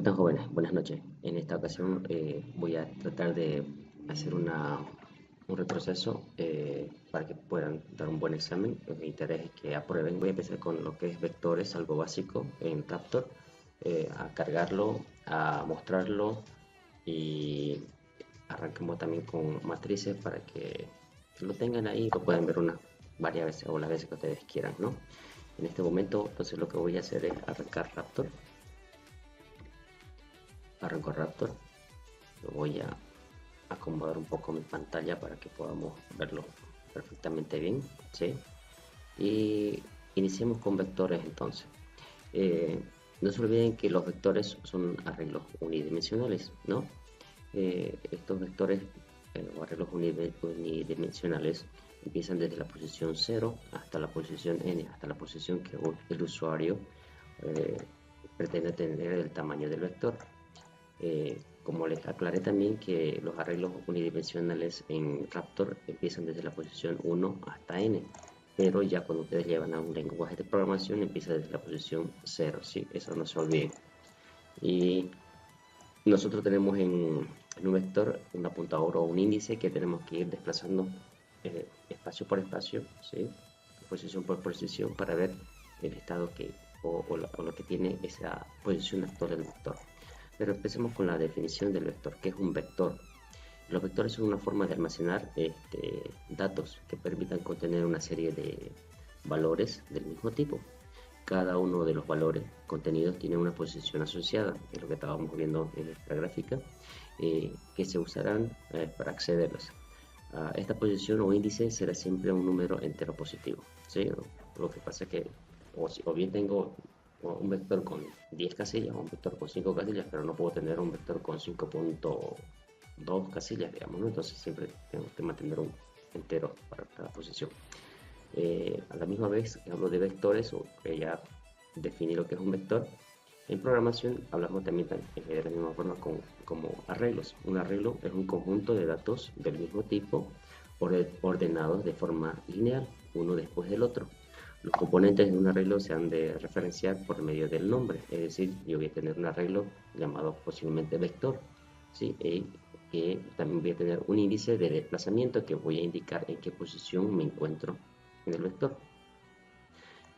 ¿Cómo están, jóvenes? Buenas noches. En esta ocasión voy a tratar de hacer un retroceso para que puedan dar un buen examen. Mi interés es que aprueben. Voy a empezar con lo que es vectores, algo básico en Raptor, a cargarlo, a mostrarlo y arrancamos también con matrices para que lo tengan ahí y lo puedan ver varias veces o las veces que ustedes quieran, ¿no? En este momento, entonces lo que voy a hacer es arrancar Raptor. Arranco Raptor. Lo voy a acomodar un poco mi pantalla para que podamos verlo perfectamente bien, ¿sí? Y iniciemos con vectores entonces. No se olviden que los vectores son arreglos unidimensionales, ¿no? Estos vectores o arreglos unidimensionales empiezan desde la posición 0 hasta la posición n, hasta la posición que el usuario eh, pretende tener el tamaño del vector. Como les aclaré también que los arreglos unidimensionales en Raptor empiezan desde la posición 1 hasta n, pero ya cuando ustedes llevan a un lenguaje de programación empieza desde la posición 0, ¿sí? Eso no se olviden. Y nosotros tenemos en un vector un apuntador o un índice que tenemos que ir desplazando espacio por espacio, ¿sí? Posición por posición para ver el estado o lo que tiene esa posición actual del vector. Pero empecemos con la definición del vector. ¿Qué es un vector? Los vectores son una forma de almacenar datos que permitan contener una serie de valores del mismo tipo. Cada uno de los valores contenidos tiene una posición asociada, es lo que estábamos viendo en esta gráfica, que se usarán para accederlos. Esta posición o índice será siempre un número entero positivo, ¿sí? Lo que pasa es que o bien tengo un vector con 10 casillas o un vector con 5 casillas, pero no puedo tener un vector con 5.2 casillas, digamos, ¿no? Entonces siempre tengo que mantener un entero para cada posición. A la misma vez que hablo de vectores o que ya definí lo que es un vector, en programación hablamos también de la misma forma como arreglos. Un arreglo es un conjunto de datos del mismo tipo ordenados de forma lineal, uno después del otro. Los componentes de un arreglo se han de referenciar por medio del nombre, es decir, yo voy a tener un arreglo llamado posiblemente vector, ¿sí? Y que también voy a tener un índice de desplazamiento que voy a indicar en qué posición me encuentro en el vector.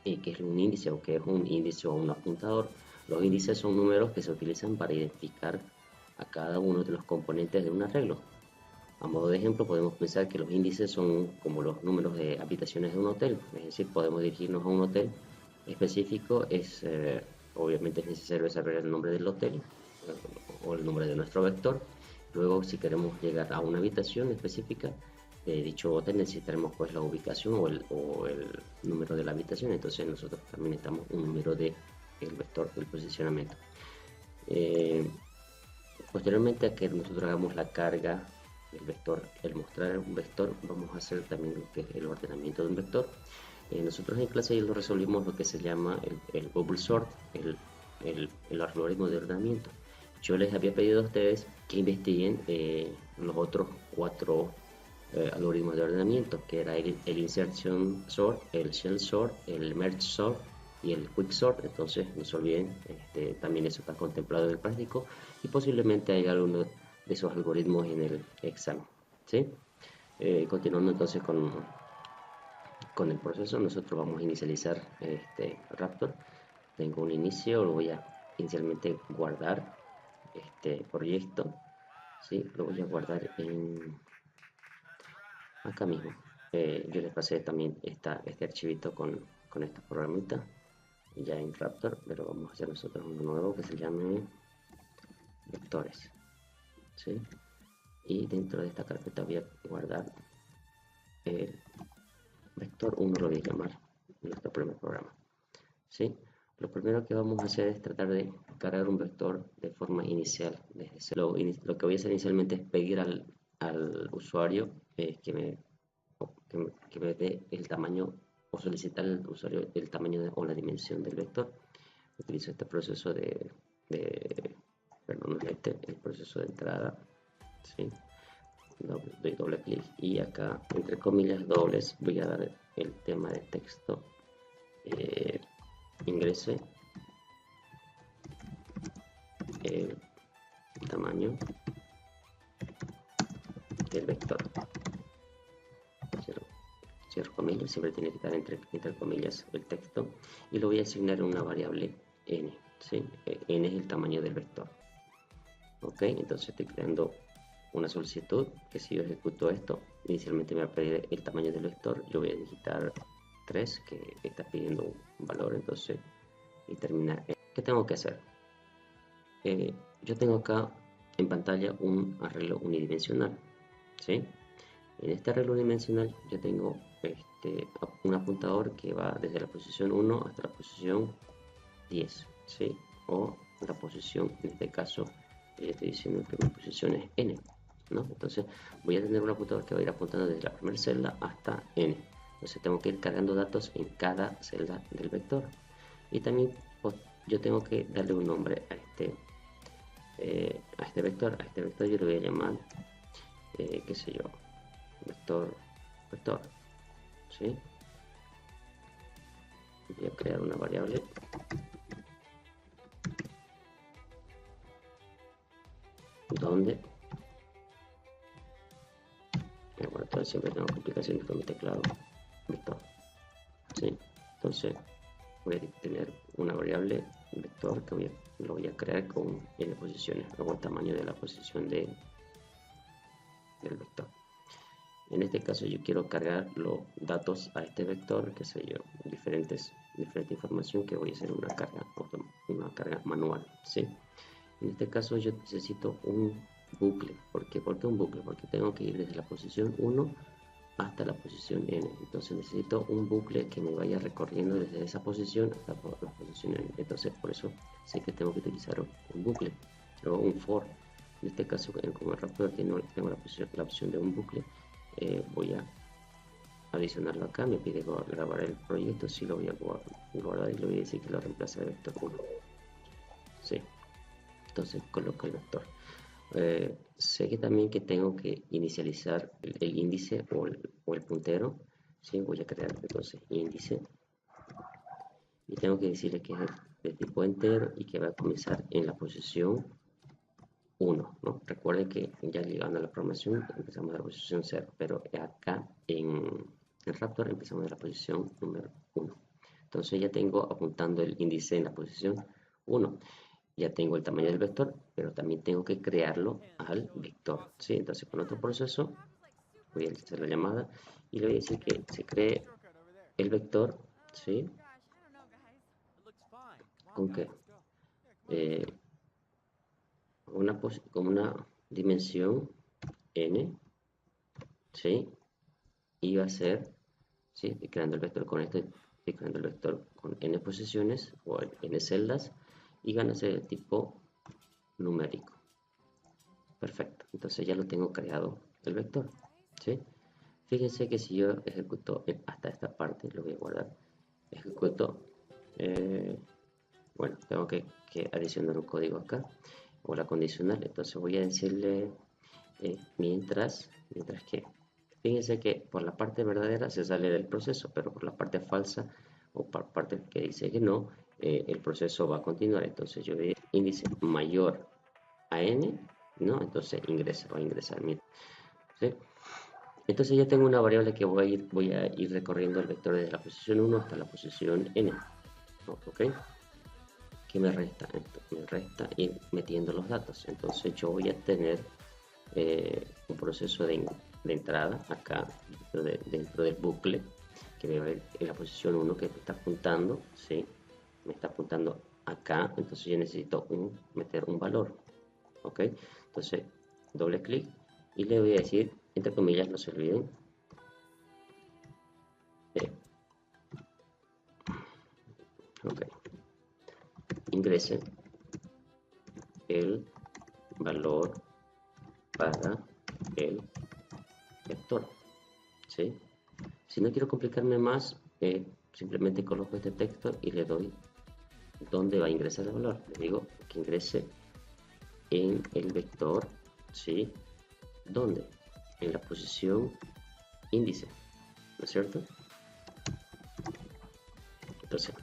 ¿Qué es un índice o qué es un índice o un apuntador? Los índices son números que se utilizan para identificar a cada uno de los componentes de un arreglo. A modo de ejemplo, podemos pensar que los índices son como los números de habitaciones de un hotel, es decir, podemos dirigirnos a un hotel específico, obviamente es necesario saber el nombre del hotel o el nombre de nuestro vector. Luego, si queremos llegar a una habitación específica de dicho hotel, necesitaremos pues la ubicación o el número de la habitación, entonces nosotros también necesitamos un número de el vector del posicionamiento. Posteriormente a que nosotros hagamos la carga del vector, el mostrar un vector, vamos a hacer también lo que es el ordenamiento de un vector. Nosotros en clase ya lo resolvimos lo que se llama el bubble sort, el algoritmo de ordenamiento. Yo les había pedido a ustedes que investiguen los otros 4 algoritmos de ordenamiento, que era el insertion sort, el shell sort, el merge sort y el quick sort. Entonces no se olviden, también eso está contemplado en el práctico y posiblemente hay alguno de esos algoritmos en el examen, ¿sí? Continuando entonces con el proceso, nosotros vamos a inicializar Raptor. Tengo un inicio, lo voy a inicialmente guardar este proyecto, ¿sí? Lo voy a guardar acá mismo. Yo les pasé también este archivito con esta programita ya en Raptor, pero vamos a hacer nosotros uno nuevo que se llame vectores, ¿sí? Y dentro de esta carpeta voy a guardar el vector 1, lo voy a llamar nuestro primer programa, ¿sí? Lo primero que vamos a hacer es tratar de cargar un vector de forma inicial. Lo que voy a hacer inicialmente es pedir al usuario que me dé el tamaño o solicitar al usuario el tamaño o la dimensión del vector. Utilizo este proceso perdón, el proceso de entrada, ¿sí? Doy doble clic y acá entre comillas dobles voy a dar el tema de texto, ingrese el tamaño del vector. Cierro comillas, siempre tiene que estar entre comillas el texto, y lo voy a asignar una variable n, ¿sí? N es el tamaño del vector. Ok, entonces estoy creando una solicitud que si yo ejecuto esto, inicialmente me va a pedir el tamaño del vector. Yo voy a digitar 3, que está pidiendo un valor, entonces, y terminar. ¿Qué tengo que hacer? Yo tengo acá en pantalla un arreglo unidimensional, ¿sí? En este arreglo unidimensional yo tengo un apuntador que va desde la posición 1 hasta la posición 10, ¿sí? O la posición, en este caso, estoy diciendo que mi posición es n, ¿no? Entonces voy a tener un apuntador que va a ir apuntando desde la primera celda hasta n. Entonces tengo que ir cargando datos en cada celda del vector. Y también pues, yo tengo que darle un nombre a este vector. A este vector yo le voy a llamar, qué sé yo, vector, ¿sí? Voy a crear una variable donde, bueno, entonces siempre tengo complicaciones con mi teclado, vector, ¿sí? Entonces voy a tener una variable vector que lo voy a crear con n posiciones, luego el tamaño de la posición del vector. En este caso yo quiero cargar los datos a este vector, qué sé yo, diferente información, que voy a hacer una carga manual, ¿sí? En este caso yo necesito un bucle. ¿Por qué? ¿Por qué un bucle? Porque tengo que ir desde la posición 1 hasta la posición n. Entonces necesito un bucle que me vaya recorriendo desde esa posición hasta la posición n. Entonces por eso sé que tengo que utilizar un bucle o un for. En este caso, como el Raptor tengo la opción de un bucle, voy a adicionarlo acá. Me pide grabar el proyecto, sí lo voy a guardar y le voy a decir que lo reemplace de vector 1. Sí. Entonces coloco el vector. Sé que también que tengo que inicializar el índice o el puntero, ¿sí? Voy a crear entonces índice y tengo que decirle que es de tipo entero y que va a comenzar en la posición 1, ¿no? Recuerden que ya llegando a la programación empezamos de la posición 0, pero acá en el Raptor empezamos de la posición número 1. Entonces ya tengo apuntando el índice en la posición 1. Ya tengo el tamaño del vector, pero también tengo que crearlo al vector, ¿sí? Entonces con otro proceso voy a hacer la llamada y le voy a decir que se cree el vector, ¿sí? ¿Con qué? Eh, con una dimensión n, ¿sí? Y va a ser, ¿sí? Estoy creando el vector con estoy creando el vector con n posiciones o n celdas y van a ser de tipo numérico. Perfecto, entonces ya lo tengo creado el vector, ¿sí? Fíjense que si yo ejecuto hasta esta parte, lo voy a guardar, ejecuto, bueno, tengo que adicionar un código acá, o la condicional, entonces voy a decirle mientras que, fíjense que por la parte verdadera se sale del proceso, pero por la parte falsa, o por la parte que dice que no, el proceso va a continuar. Entonces yo voy a índice mayor a n, ¿no? Entonces va a ingresar, ¿sí? Entonces ya tengo una variable que voy a ir recorriendo el vector desde la posición 1 hasta la posición n, ¿ok? ¿Qué me resta? Me resta ir metiendo los datos. Entonces yo voy a tener un proceso de entrada acá dentro del bucle, que me va a ver en la posición 1 que me está apuntando, ¿sí? Me está apuntando acá, entonces yo necesito meter un valor, ¿ok? Entonces doble clic y le voy a decir, entre comillas, no se olviden, ok, ingrese el valor para el vector, ¿sí? Si no quiero complicarme más, simplemente coloco este texto y le doy dónde va a ingresar el valor. Le digo que ingrese en el vector, ¿sí? ¿Dónde? En la posición índice, ¿no es cierto? Entonces,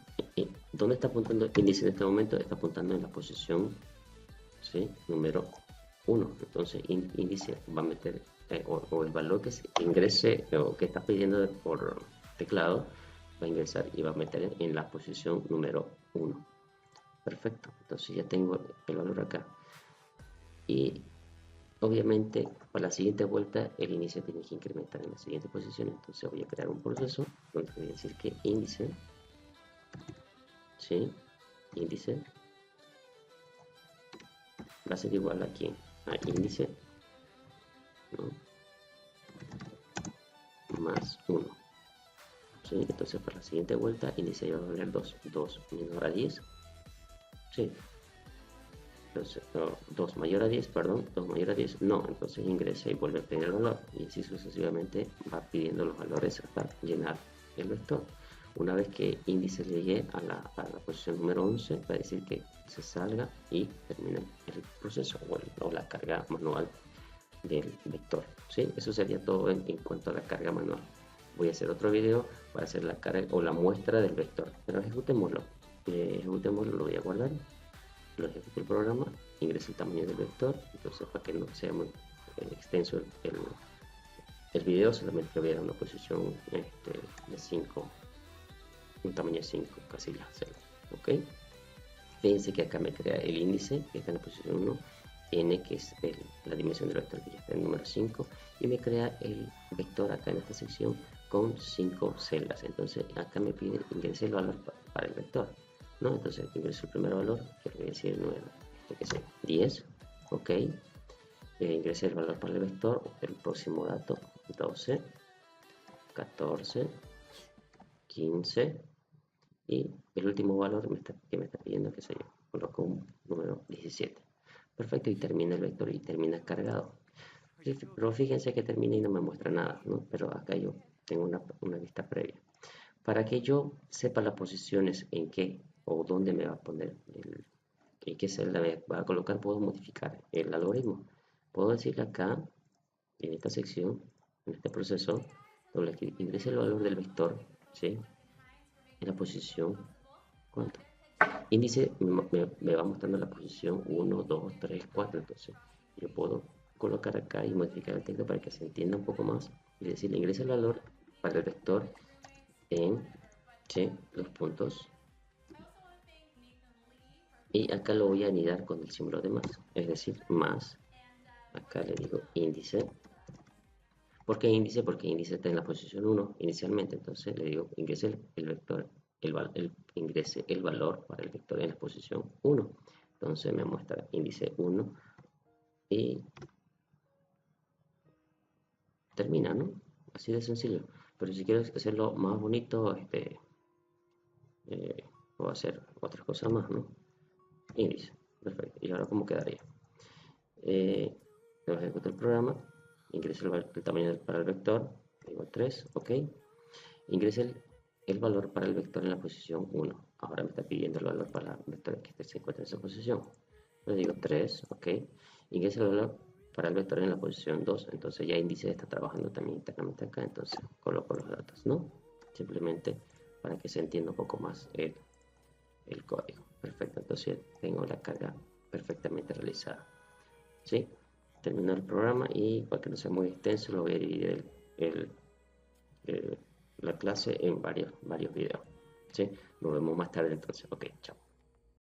¿dónde está apuntando el índice en este momento? Está apuntando en la posición ¿sí? Número 1. Entonces índice va a meter, o el valor que se ingrese o que está pidiendo por teclado, va a ingresar y va a meter en la posición número 1. Perfecto, entonces ya tengo el valor acá. Y obviamente para la siguiente vuelta el índice tiene que incrementar en la siguiente posición. Entonces voy a crear un proceso donde voy a decir que índice, ¿sí? Índice va a ser igual aquí a índice, ¿no? Más 1. ¿Sí? Entonces para la siguiente vuelta índice va a valer 2. 2 menor a 10. ¿Sí? Entonces, 2 mayor a 10, perdón, 2 mayor a 10, no, entonces ingresa y vuelve a pedir el valor, y así sucesivamente va pidiendo los valores hasta llenar el vector. Una vez que índice llegue a la posición número 11, va a decir que se salga y termine el proceso o la carga manual del vector. ¿Sí? Eso sería todo en cuanto a la carga manual. Voy a hacer otro video para hacer la carga o la muestra del vector, pero ejecutémoslo. Ejecutémoslo, lo voy a guardar, lo ejecuto el programa, ingreso el tamaño del vector. Entonces, para que no sea muy extenso el video, solamente le voy a dar una posición de 5, un tamaño de 5 casillas, 0. Ok, fíjense que acá me crea el índice que está en la posición 1, n, que es la dimensión del vector que ya está en el número 5, y me crea el vector acá en esta sección con 5 celdas. Entonces acá me pide ingresar el valor para el vector, ¿no? Entonces ingreso el primer valor, que le voy a decir 9, que sea 10, ok. Ingresé el valor para el vector, el próximo dato 12, 14, 15, y el último valor que me está pidiendo, que sé yo, coloco un número 17. Perfecto, y termina el vector y termina cargado. Pero fíjense que termina y no me muestra nada, ¿no? Pero acá yo tengo una vista previa. Para que yo sepa las posiciones en qué o dónde me va a poner, en qué celda me va a colocar, puedo modificar el algoritmo. Puedo decirle acá, en esta sección, en este proceso, doble clic, ingrese el valor del vector, ¿sí? En la posición, ¿cuánto? Índice me va mostrando la posición 1, 2, 3, 4. Entonces yo puedo colocar acá y modificar el texto para que se entienda un poco más y decirle ingresa el valor para el vector en, ¿sí?, los puntos, y acá lo voy a anidar con el símbolo de más, es decir, más. Acá le digo índice. ¿Por qué índice? Porque índice está en la posición 1 inicialmente. Entonces le digo ingrese el vector, ingrese el valor para el vector en la posición 1. Entonces me muestra índice 1 y termina, ¿no? Así de sencillo. Pero si quiero hacerlo más bonito, puedo hacer otras cosas más, ¿no? Índice. Perfecto. ¿Y ahora cómo quedaría? Ejecuto el programa, ingreso el tamaño para el vector, igual 3, ok. Ingreso el valor para el vector en la posición 1. Ahora me está pidiendo el valor para el vector que se encuentra en esa posición. Le digo 3, ok. Ingreso el valor para el vector en la posición 2. Entonces ya índice está trabajando también internamente acá. Entonces coloco los datos, ¿no? Simplemente para que se entienda un poco más el código. Perfecto, entonces tengo la carga perfectamente realizada. ¿Sí? Termino el programa y para que no sea muy extenso lo voy a dividir la clase en varios videos. ¿Sí? Nos vemos más tarde entonces. Ok, chao.